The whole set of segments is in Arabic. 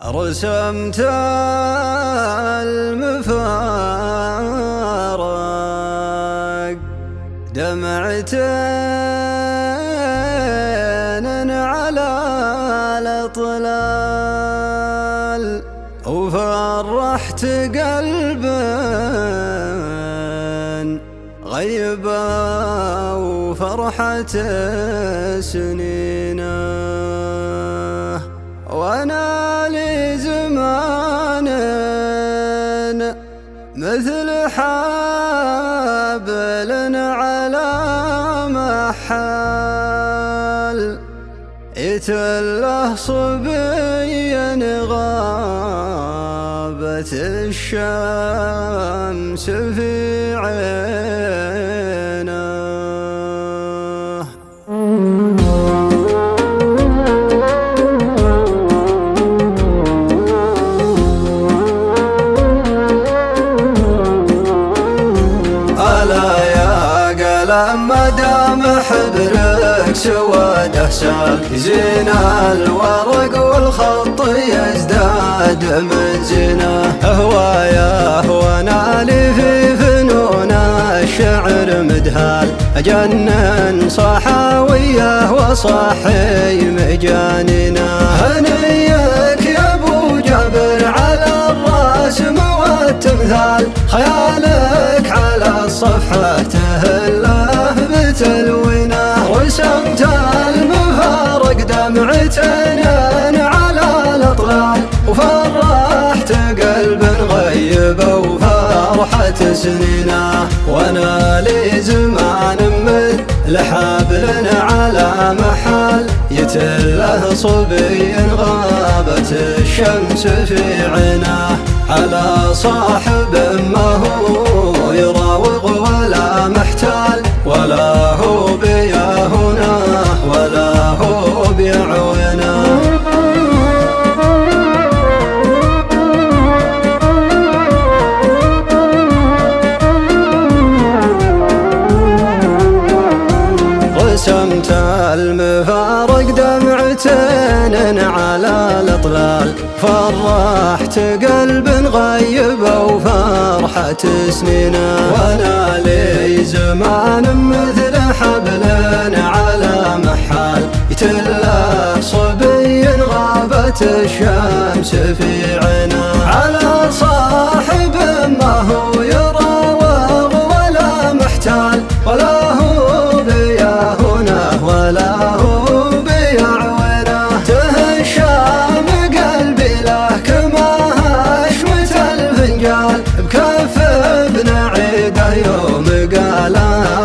رسمت المفارق دمعتين على الأطلال وفرحت قلبا غيبا وفرحة سنينه وانا لي زمان مثل حابل على محال يتله صبيا غابت الشمس في عينه. لما دام حبرك سواده سال زين الورق والخط يزداد من زينه. هواياه وانا لي في فنون الشعر مدهال اجنن صحاويه وصحي مجاننا. هنيك يا ابو جابر على الراس والتمثال خيالك على الصفحه تهله بتلوينه. رسمت المفارق دمعتين على الأطلال وفرحت قلب غيب وفرحة سنينه. وانا لي زمان مثل حبل على محال يتله صبي غابت الشمس في عينه. على صاحب ما هو يراوغ ولا محتال ولا هو بيا هنا ولا هو بيعونا. رسمت المفارق دمعتين على الأطلال فرحت قلب غيب وفرحة سنينه. وانا لي زمان مثل حبل على محال يتله صبي غابت الشمس في عينه. على صاحب ما هو يراوغ ولا محتال ولا هو بيا هنا ولا هو بيعونا. تهشام قلبي له كما هشمة الفنجال بكف ابن عيده يوم قال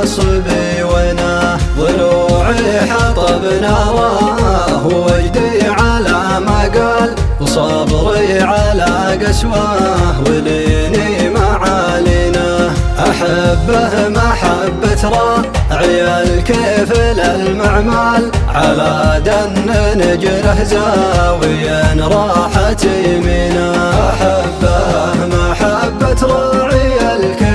صبي وينه. ضلوعي حطب نواه وجدي على ما قال وصبري على قسواه وليني معالينا. أحبه محبة راعي الكيف للمعمال على دن نجره زاويا راحت يمينه. أحبه محبة راعي الكيف